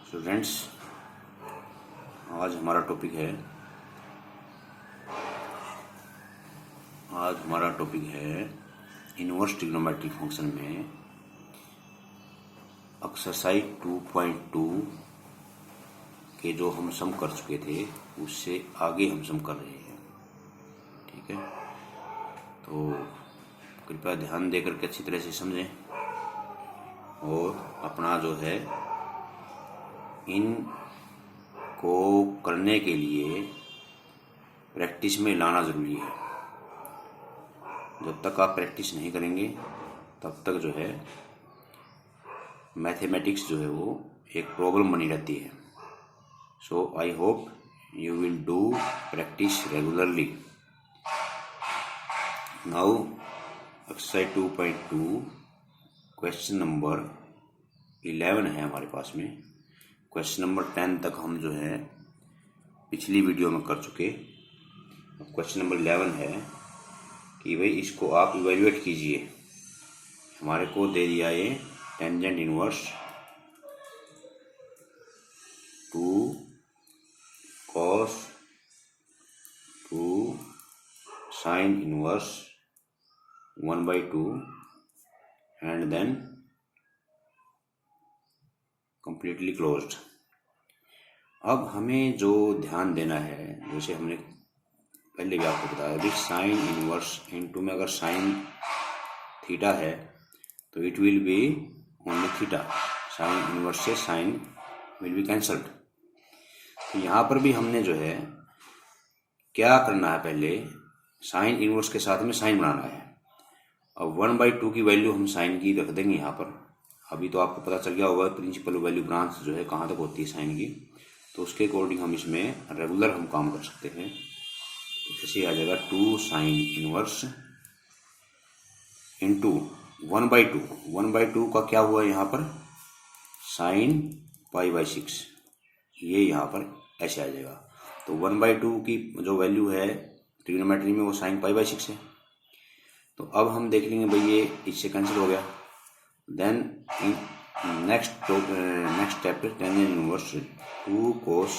Students, आज हमारा topic है इनवर्स ट्रिग्नोमेट्रिक फंक्शन में एक्सरसाइज 2.2 के जो हम सम कर चुके थे उससे आगे हम सम कर रहे हैं। ठीक है, तो कृपया ध्यान देकर के अच्छी तरह से समझें और अपना जो है इन को करने के लिए प्रैक्टिस में लाना ज़रूरी है। जब तक आप प्रैक्टिस नहीं करेंगे तब तक जो है मैथमेटिक्स जो है वो एक प्रॉब्लम बनी रहती है। So I hope you will do practice regularly. Now exercise 2.2 question number 11 है हमारे पास में। क्वेश्चन नंबर 10 तक हम जो है पिछली वीडियो में कर चुके। अब क्वेश्चन नंबर 11 है कि भाई इसको आप इवेल्युएट कीजिए। हमारे को दे दिया ये tangent inverse 2 cos 2 sin inverse 1/2 and then completely closed. अब हमें जो ध्यान देना है, जैसे हमने पहले भी आपको बताया भी साइन इनवर्स इनटू में अगर साइन थीटा है तो it will B only theta. Sine inverse से साइन विल बी कैंसल्ड। तो यहाँ पर भी हमने जो है क्या करना है, पहले साइन इनवर्स के साथ में साइन बनाना है। अब 1/2 की वैल्यू हम साइन की रख देंगे यहाँ पर। अभी तो आपको पता चल गया होगा प्रिंसिपल वैल्यू ब्रांच जो है कहाँ तक होती है साइन की, तो उसके अकॉर्डिंग हम इसमें रेगुलर हम काम कर सकते हैं। जैसे आ जाएगा 2 साइन इनवर्स इंटू 1/2। 1/2 का क्या हुआ यहाँ पर साइन π/6, ये यहाँ पर ऐसे आ जाएगा। तो 1/2 की जो वैल्यू है ट्रिग्नोमेट्री में वो साइन π/6 है। तो अब हम देख लेंगे भाई ये इससे कैंसिल हो गया। Then next step tangent inverse 2 cos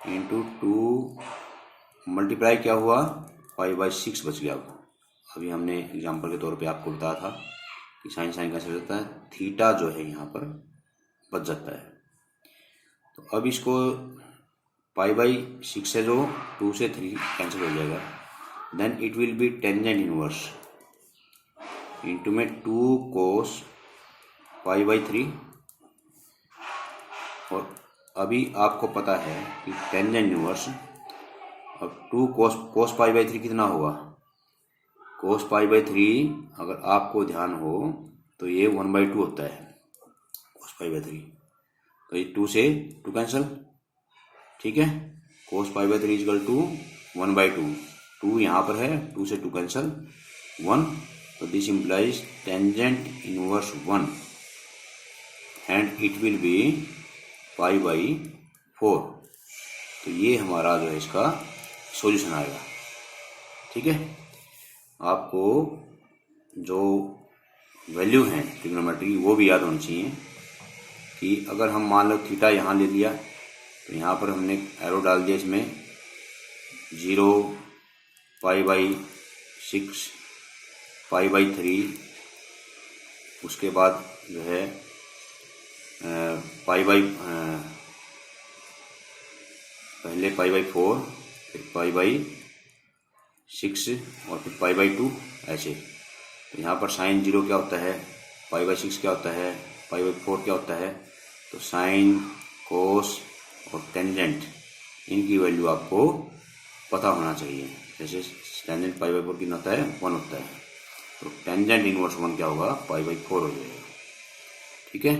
into 2 multiply क्या हुआ π/6 बच गया। अभी हमने एग्जांपल के तौर पे आपको बताया था कि साइन साइन कैसे हो जाता है, थीटा जो है यहाँ पर बच जाता है। तो अब इसको π/6 से जो 2 से 3 कैंसिल हो जाएगा। Then it will be tangent inverse into में 2 cos π/3। और अभी आपको पता है कि टेंजेंट इनवर्स अब 2 cos π/3 कितना होगा, cos π/3 अगर आपको ध्यान हो तो ये 1/2 होता है cos π/3। तो ये 2 से 2 कैंसिल, ठीक है। cos π/3 इक्वल टू 1/2, 2 यहाँ पर है, 2 से 2 कैंसिल 1। तो this implies tangent inverse 1 and it will be π/4। तो ये हमारा जो है इसका सॉल्यूशन आएगा। ठीक है, आपको जो वैल्यू है ट्रिग्नोमेट्री वो भी याद होनी चाहिए कि अगर हम मान लो थीटा यहाँ ले लिया तो यहाँ पर हमने एरो डाल दिया, इसमें 0 π/6 π/3, उसके बाद जो है पहले π/4 फिर π/6 और फिर π/2 ऐसे। तो यहाँ पर साइन 0 क्या होता है, π/6 क्या होता है, π/4 क्या होता है। तो साइन कोस और टेंजेंट इनकी वैल्यू आपको पता होना चाहिए। जैसे टेंजेंट π/4 कितना होता है, 1 होता है। तो टेंजेंट इनवर्स 1 क्या होगा, π/4 हो जाएगा। ठीक है,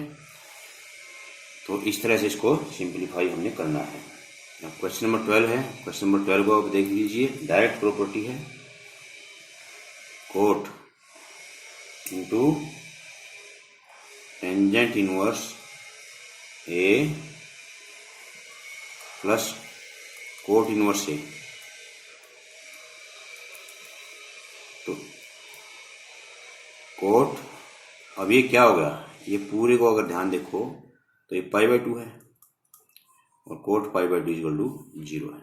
तो इस तरह से इसको सिंप्लीफाई हमने करना है। क्वेश्चन नंबर 12 है। क्वेश्चन नंबर 12 को आप देख लीजिए। डायरेक्ट प्रॉपर्टी है कोट इंटू टेंजेंट इनवर्स ए प्लस कोट इनवर्स ए। तो कोट, अब ये क्या होगा, ये पूरे को अगर ध्यान देखो तो ये पाई बाई 2 है और cot pi by 2 equal to 0 है।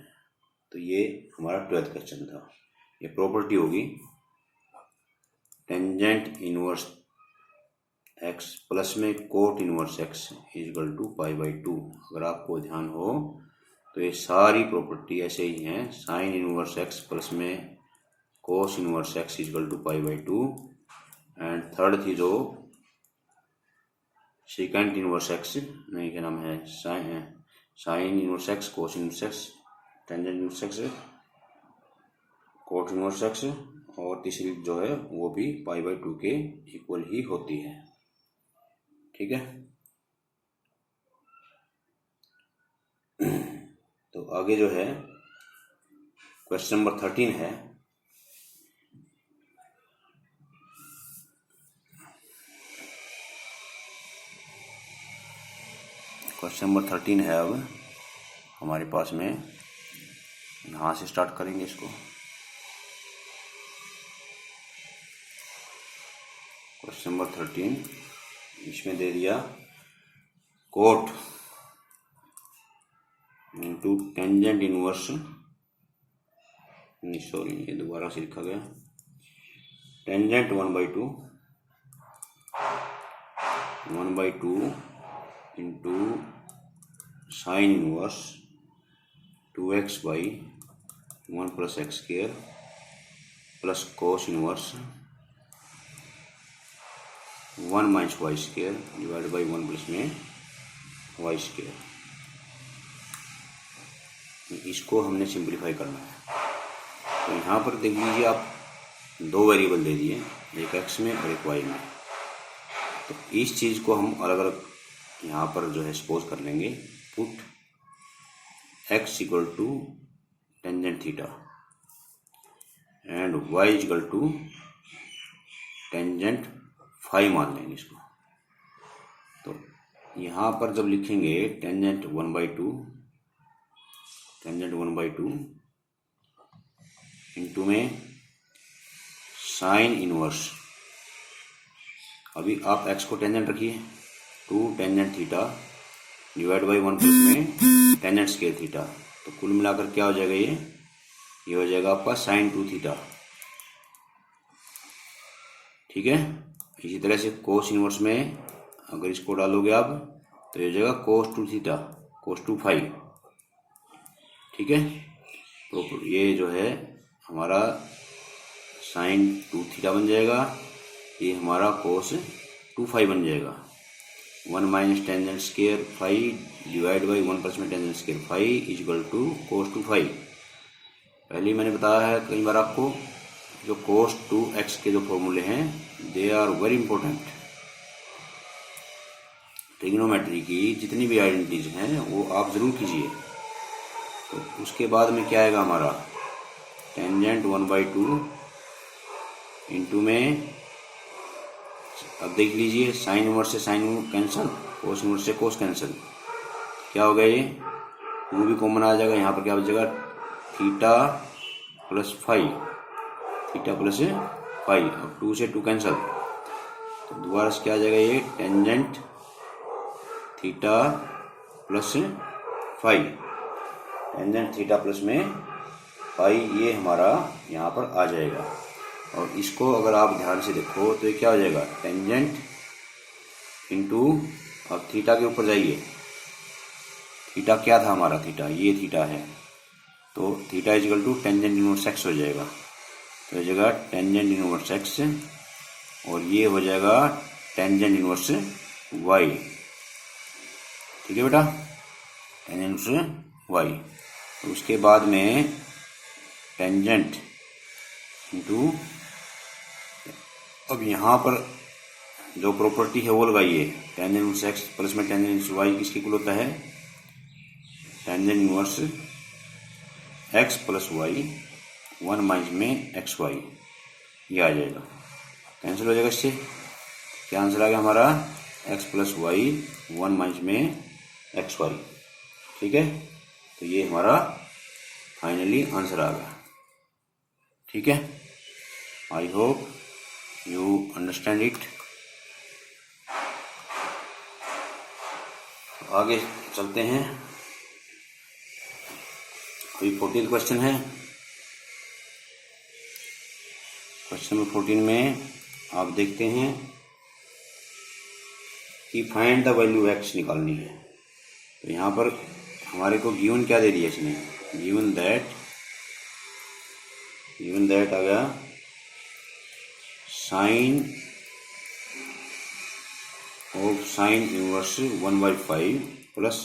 तो ये हमारा 12th क्वेश्चन था। ये प्रॉपर्टी होगी टेंजेंट इनवर्स एक्स प्लस में cot inverse x equal to pi by 2। अगर आपको ध्यान हो तो ये सारी प्रॉपर्टी ऐसे ही हैं। साइन इनवर्स एक्स प्लस में cos inverse x equal to pi by 2 and third थी जो सेकेंड इनवर्स एक्स, नहीं क्या नाम है, sine inverse X cos inverse X tangent inverse X cot inverse X, और तीसरी जो है वो भी पाई बाई 2 के इक्वल ही होती है। ठीक है, तो आगे जो है क्वेश्चन नंबर 13 है। क्वेश्चन नंबर 13 है अब हमारे पास में, यहाँ से स्टार्ट करेंगे इसको। क्वेश्चन नंबर 13 इसमें दे दिया कोट इनटू टेंजेंट इनवर्स, नहीं सॉरी ये दोबारा से लिखा गया, tangent 1/2 into sine inverse 2x by 1 plus x square plus cos inverse 1 minus y square divide by 1 plus में वाई स्क्वायर। इसको हमने सिंप्लीफाई करना है। तो यहाँ पर देख लीजिए आप दो वेरिएबल दे दिए, एक एक्स में और एक वाई में। तो इस चीज़ को हम अलग अलग यहाँ पर जो है सपोज कर लेंगे, put x equal to tangent theta and y equal to tangent phi मान लेंगे इसको। तो यहाँ पर जब लिखेंगे टेंजेंट 1/2 इंटू में साइन इनवर्स, अभी आप एक्स को टेंजेंट रखिए, 2 tangent theta divide by 1 plus में टेंजेंट स्क्वायर थीटा। तो कुल मिलाकर क्या हो जाएगा, ये हो जाएगा आपका साइन 2 थीटा। ठीक है, इसी तरह से कोस इनवर्स में अगर इसको डालोगे आप तो ये हो जाएगा कोस 2 थीटा कोस 2 फाई। ठीक है, तो ये जो है हमारा साइन 2 थीटा बन जाएगा, ये हमारा कोस 2 फाई बन जाएगा। 1 minus tangent square phi divide by 1 plus में tangent square phi equal to cos 2 phi. पहले ही मैंने बताया है कई बार आपको, जो कोस 2x के जो फॉर्मूले हैं they are very important. Trigonometry की जितनी भी आइडेंटिटीज हैं वो आप जरूर कीजिए। तो उसके बाद में क्या आएगा हमारा, टेंजेंट 1/2 इंटू में, अब देख लीजिए साइन इनवर्स से साइन कैंसिल, कोस इनवर्स से कोस कैंसिल, क्या हो गया, ये 2 भी कॉमन आ जाएगा। यहाँ पर क्या बचेगा, theta plus phi, theta plus phi, अब 2 से 2 कैंसिल, तो दोबारा से क्या आ जाएगा, ये tangent theta plus phi, tangent theta plus में फाई, ये हमारा यहाँ पर आ जाएगा। और इसको अगर आप ध्यान से देखो तो ये क्या हो जाएगा, टेंजेंट इंटू, अब थीटा के ऊपर जाइए, थीटा क्या था हमारा, थीटा, ये थीटा है, तो theta equal to tangent inverse x हो जाएगा। तो हो जाएगा टेंजेंट इनवर्स एक्स और ये हो जाएगा टेंजेंट इनवर्स वाई। ठीक है बेटा, टेंजेंट इनवर्स वाई। तो उसके बाद में टेंजेंट इंटू, अब यहाँ पर जो प्रॉपर्टी है वो लगाइए, टेंजेंट इनवर्स एक्स प्लस में टेंजेंट इनवर्स वाई किसके इक्वल होता है, tangent inverse x plus y 1 minus में एक्स वाई, ये आ जाएगा, कैंसिल हो जाएगा इससे। क्या आंसर आ गया हमारा, एक्स प्लस वाई 1 माइनस में एक्स वाई। ठीक है, तो ये हमारा फाइनली आंसर आ गया। ठीक है, आई होप यू अंडरस्टैंड इट। आगे चलते हैं। अभी 14 क्वेश्चन है। क्वेश्चन नंबर 14 में आप देखते हैं कि फाइंड द वैल्यू एक्स निकालनी है। तो यहाँ पर हमारे को गिवन क्या दे दिया इसने, गिवन दैट आ गया sine inverse 1/5 plus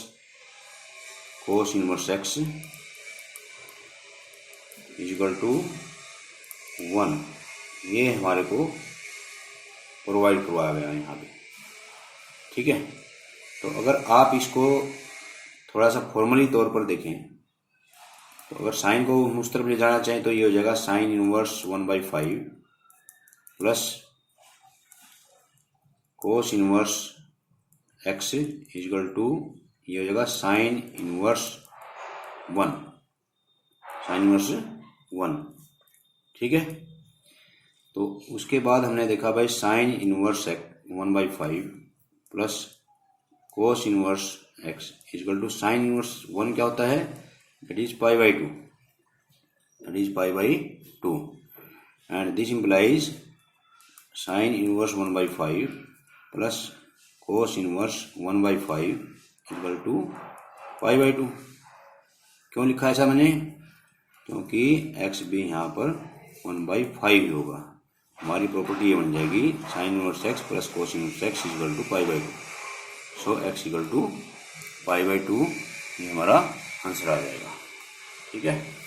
cos inverse x equal to 1। ये हमारे को प्रोवाइड करवाया गया यहाँ पे, ठीक है। तो अगर आप इसको थोड़ा सा फॉर्मली तौर पर देखें तो अगर साइन को हम उस तरफ ले जाना चाहें तो ये हो जाएगा sine inverse 1/5 plus cos inverse x equal to ये हो जाएगा साइन इनवर्स 1, ठीक है। तो उसके बाद हमने देखा भाई sine inverse 1/5 plus cos inverse x equal to sine inverse 1 क्या होता है, that is π/2, and this implies sine inverse 1/5 plus cos inverse 1/5 equal to π/2। क्यों लिखा है ऐसा मैंने, क्योंकि एक्स भी यहाँ पर 1/5 होगा। हमारी प्रॉपर्टी ये बन जाएगी sine inverse x plus cos inverse x equal to π/2। So x equal to π/2 ये हमारा आंसर आ जाएगा, ठीक है।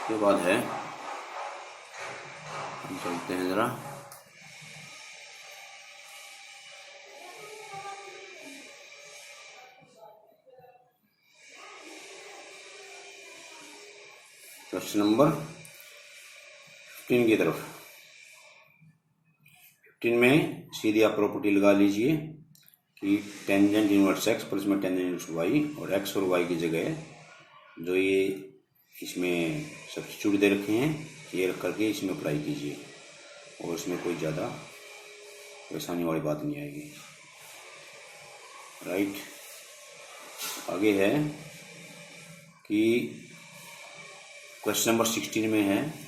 उसके बाद है, हम चलते हैं जरा क्वेश्चन नंबर 15 की तरफ। 15 में सीधी आप प्रॉपर्टी लगा लीजिए कि टेंजेंट इनवर्स एक्स प्लस में टेंजेंट इनवर्स वाई, और एक्स और वाई की जगह जो ये इसमें सब्स्टिट्यूट दे रखे हैं ये रख करके इसमें अप्लाई कीजिए, और इसमें कोई ज़्यादा परेशानी वाली बात नहीं आएगी, राइट। आगे है कि क्वेश्चन नंबर 16 में है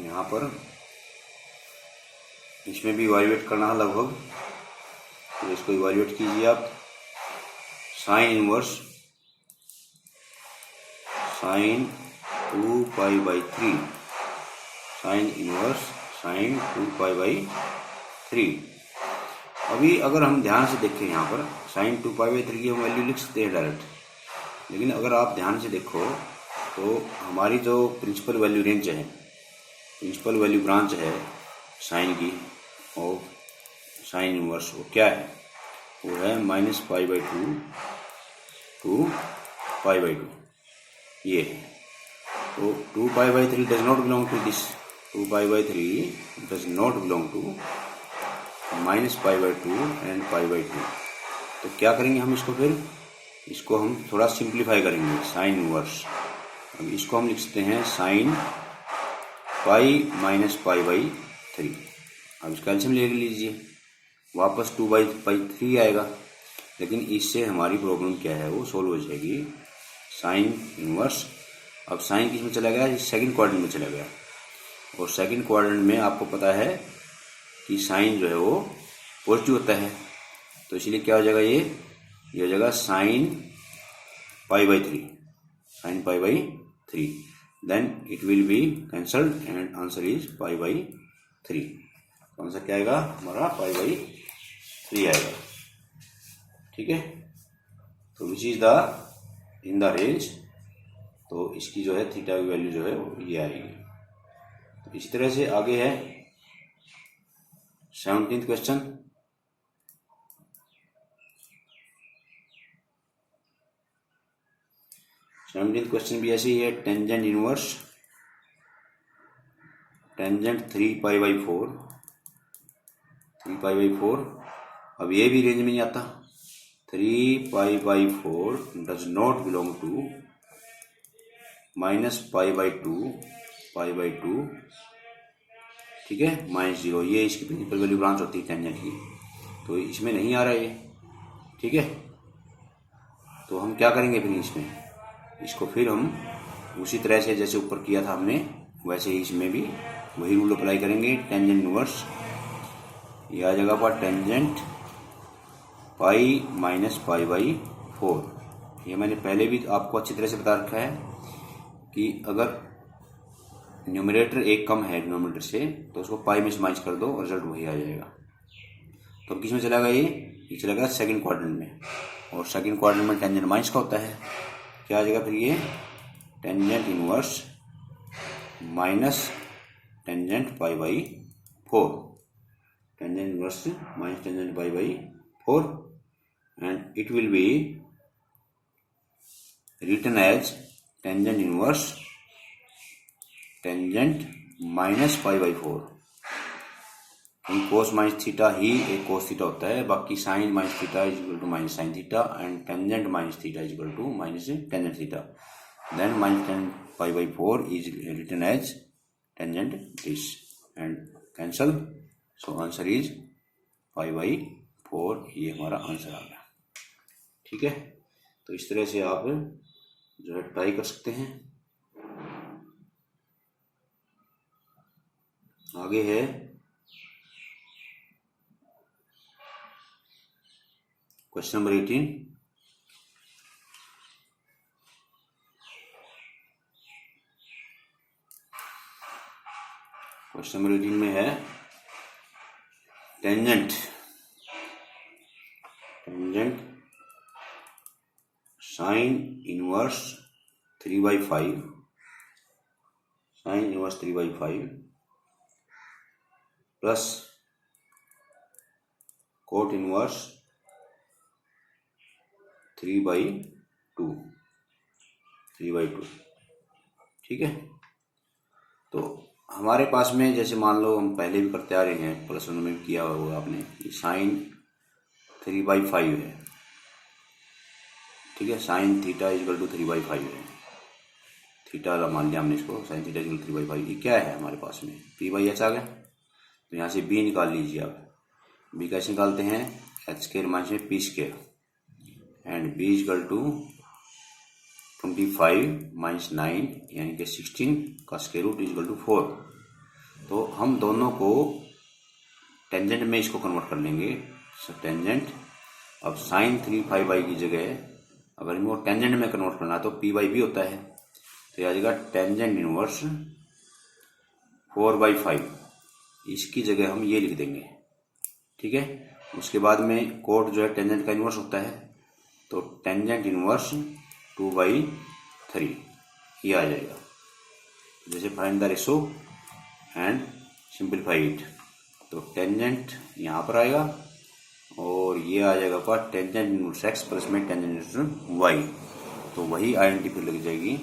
यहाँ पर, इसमें भी इवैल्यूएट करना है लगभग, तो इसको इवैल्यूएट कीजिए आप। Sine inverse sine 2π/3, sine inverse sine 2π/3। अभी अगर हम ध्यान से देखें यहाँ पर साइन 2π/3 की हम वैल्यू लिख सकते हैं डायरेक्ट, लेकिन अगर आप ध्यान से देखो तो हमारी जो प्रिंसिपल वैल्यू रेंज है, प्रिंसिपल वैल्यू ब्रांच है साइन की और साइन इनवर्स, वो क्या है, वो है -π/2 to π/2 ये है। तो 2π/3 does not belong to this, 2π/3 does not belong to -π/2 and π/2। तो क्या करेंगे हम इसको, फिर इसको हम थोड़ा सिंप्लीफाई करेंगे साइन इनवर्स। अब इसको हम लिख सकते हैं साइन पाई माइनस π/3। अब इसका एलसीएम ले लीजिए, वापस 2/3 आएगा, लेकिन इससे हमारी प्रॉब्लम क्या है वो सोल्व हो जाएगी। साइन इनवर्स, अब साइन किस में चला गया, सेकंड क्वाड्रेंट में चला गया, और सेकंड क्वाड्रेंट में आपको पता है कि साइन जो है वो पॉजिटिव होता है, तो इसलिए क्या हो जाएगा, ये हो जाएगा sine π/3, sine π/3, then it will be cancelled and answer is π/3। तो आंसर क्या आएगा हमारा, π/3 आएगा, ठीक है। तो which is the in the range, तो इसकी जो है थीटा की वैल्यू जो है वो ये आएगी। तो इसी तरह से आगे है 17th क्वेश्चन। क्वेश्चन भी ऐसे ही है, टेंजेंट इनवर्स टेंजेंट 3π/4 अब ये भी रेंज में नहीं आता। 3π/4 डज नॉट बिलोंग टू -π/2 ठीक है, -0। ये इसकी प्रिंसिपल वैल्यू ब्रांच होती है टेंजेंट की, तो इसमें नहीं आ रहा है ये, ठीक है। तो हम क्या करेंगे फिर इसको फिर हम उसी तरह से जैसे ऊपर किया था हमने, वैसे ही इसमें भी वही रूल अप्लाई करेंगे। टेंजेंट इनवर्स ये आ जाएगा पर टेंजेंट पाई माइनस π/4। ये मैंने पहले भी आपको अच्छी तरह से बता रखा है कि अगर न्यूमरेटर एक कम है डिनोमिनेटर से तो उसको पाई में से माइनस कर दो और रिजल्ट वही आ जाएगा। तो किस में चला गया ये चला गया सेकंड क्वाड्रेंट में, और सेकंड क्वाड्रेंट में टेंजेंट माइनस का होता है। क्या आ जाएगा फिर ये tangent inverse minus tangent π/4, tangent inverse minus tangent π/4, and it will be written as tangent inverse tangent minus π/4। Cos minus theta ही एक कोस थीटा होता है, बाकी sine minus theta is equal to minus sine theta and tangent minus theta is equal to minus tangent theta. Then minus tangent π/4 is written as tangent this and cancel. So answer is π/4। ये हमारा answer आ गया, ठीक है। तो इस तरह से आप जो है ट्राई कर सकते हैं। आगे है क्वेश्चन नंबर 18। क्वेश्चन नंबर 18 में है tangent sine inverse 3/5 plus cot inverse 3/2, ठीक है। तो हमारे पास में जैसे मान लो हम पहले भी करते आ रहे हैं, प्लस वन में भी किया होगा आपने, साइन 3/5 है, ठीक है। साइन थीटा इक्वल टू 3/5 है, थीटा मान लिया हमने इसको, साइन थीटा इक्वल 3/5। ये क्या है हमारे पास में p/h आ गया। तो यहाँ से b निकाल लीजिए आप। b कैसे निकालते हैं, h² minus p² and b equal to 25 minus 9 यानी कि 16 का स्क्वायर रूट इक्वल टू 4। तो हम दोनों को टेंजेंट में इसको कन्वर्ट कर लेंगे। टेंजेंट अब साइन 3/5 की जगह अगर इनको टेंजेंट में कन्वर्ट करना है तो p/b होता है। तो आ जाएगा टेंजेंट इनवर्स 4/5, इसकी जगह हम ये लिख देंगे, ठीक है। उसके बाद में कोट जो है टेंजेंट का इनवर्स होता है, तो टेंजेंट इनवर्स 2/3 ये आ जाएगा। जैसे find the ratio and simplify it, तो टेंजेंट यहाँ पर आएगा और ये आ जाएगा पर टेंजेंट इनवर्स x प्लस में टेंजेंट इनवर्स y। तो वही आइडेंटिटी फिर लग जाएगी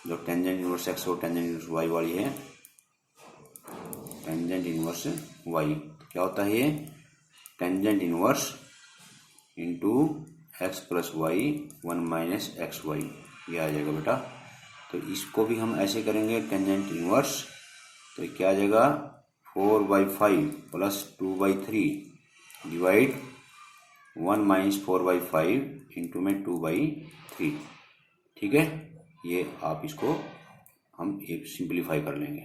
जो टेंजेंट इनवर्स x और टेंजेंट इनवर्स y वाली है, टेंजेंट इनवर्स y। क्या होता है ये tangent inverse into x plus y 1 minus XY, ये आ जाएगा बेटा। तो इसको भी हम ऐसे करेंगे टेंजेंट इनवर्स, तो क्या आ जाएगा 4/5 प्लस 2/3 डिवाइड 1 माइनस 4/5 इंटू में 2/3, ठीक है। ये आप इसको हम एक सिंप्लीफाई कर लेंगे।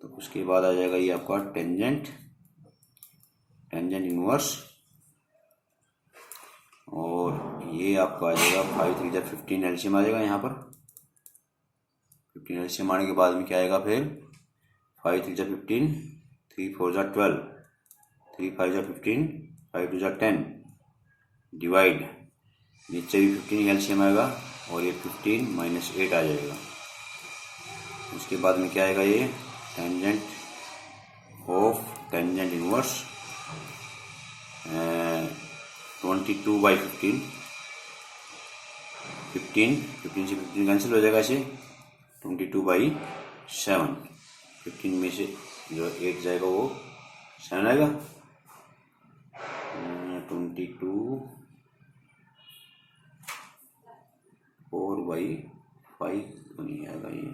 तो उसके बाद आ जाएगा ये आपका टेंजेंट इनवर्स, और ये आपका आ जाएगा 5 3 जा 15 एलसीएम आ जाएगा। यहाँ पर 15 एलसीएम आने के बाद में क्या आएगा फिर 5 3 जा 15, 3 4 जा 12, 3 5 जा 15, 5 2 जा 10 डिवाइड, नीचे भी 15 एलसीएम आएगा और ये 15 माइनस 8 आ जाएगा। उसके बाद में क्या आएगा ये टेंजेंट ऑफ टेंजेंट इनवर्स 22/15, 15 से 15 कैंसिल हो जाएगा, ऐसे 22/7, 15 में से जो 8 जाएगा वो 7 आएगा, 22 4/5 तो नहीं आएगा ये।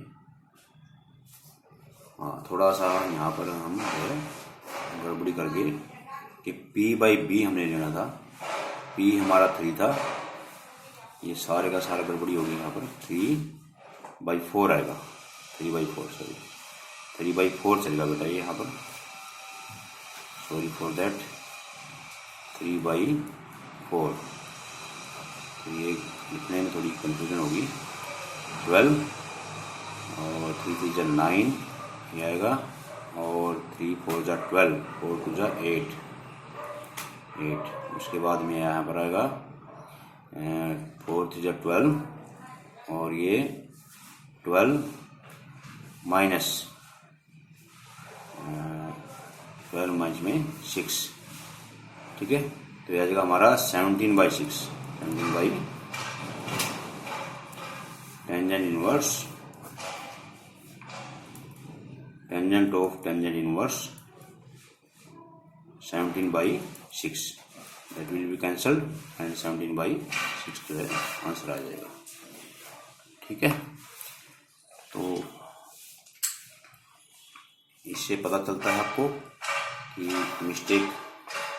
हाँ, थोड़ा सा यहाँ पर हम जो है गड़बड़ी करके कि P/B हमने लेना था, P हमारा 3 था, ये सारे का सारा गड़बड़ी होगी। यहाँ पर 3/4 आएगा, 3/4 सॉरी 3/4 चलेगा बेटा ये यहाँ पर, सॉरी फॉर दैट 3/4। तो ये लिखने में थोड़ी कंफ्यूजन होगी। 12 और 3 3 जा 9 ये आएगा, और 3 4 जा 12, 4 2 जा 8। उसके बाद में यहाँ पर आएगा 4 3 जा 12, और ये 12 माइनस 12 माइनस में 6, ठीक है। तो यह आ जाएगा हमारा 17/6, 17 tangent inverse, tangent of tangent inverse 17/6, that will be cancelled and 17/6 जो है आंसर आ जाएगा, ठीक है। तो इससे पता चलता है आपको कि मिस्टेक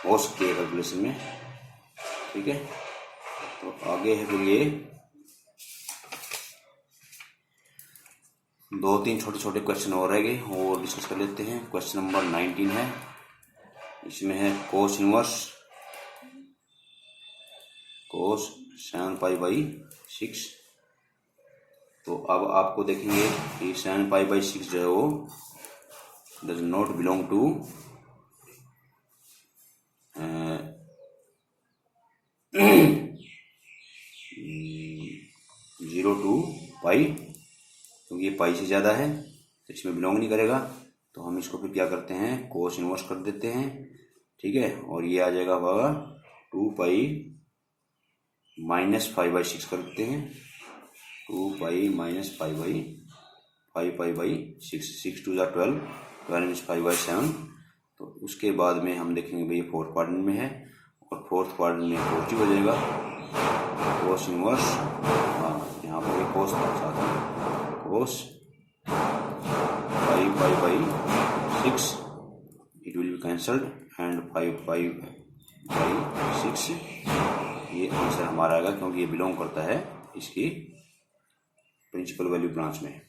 हो सकती है कैलकुलेशन में, ठीक है। तो आगे है फिर ये 2-3 छोटे छोटे क्वेश्चन और रह गए, और डिस्कस कर लेते हैं। क्वेश्चन नंबर 19 है, इसमें है कोस इनवर्स कोस 7π/6। तो अब आपको देखेंगे कि 7π/6 जो है वो does not belong to 0 to π, क्योंकि ये पाई से ज़्यादा है तो इसमें बिलोंग नहीं करेगा। तो हम इसको फिर क्या करते हैं, कोस इनवर्स कर देते हैं, ठीक है। और ये आ जाएगा होगा 2π - 5/6 कर देते हैं, 2π - 5/6, 6 2 जा 12, 12 - 5/7। तो उसके बाद में हम देखेंगे भाई ये 4th क्वाड्रेंट में है, और 4th क्वाड्रेंट में पॉजिटिव हो जाएगा कोस इनवर्स। हाँ, यहाँ पर ये कोस था साथ में, कोस 5π/6 it will be cancelled and 5π/6 ये आंसर हमारा आएगा, क्योंकि ये बिलोंग करता है इसकी प्रिंसिपल वैल्यू ब्रांच में।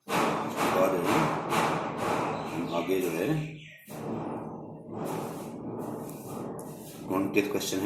उसके बाद है हम आगे जो है 20th क्वेश्चन है।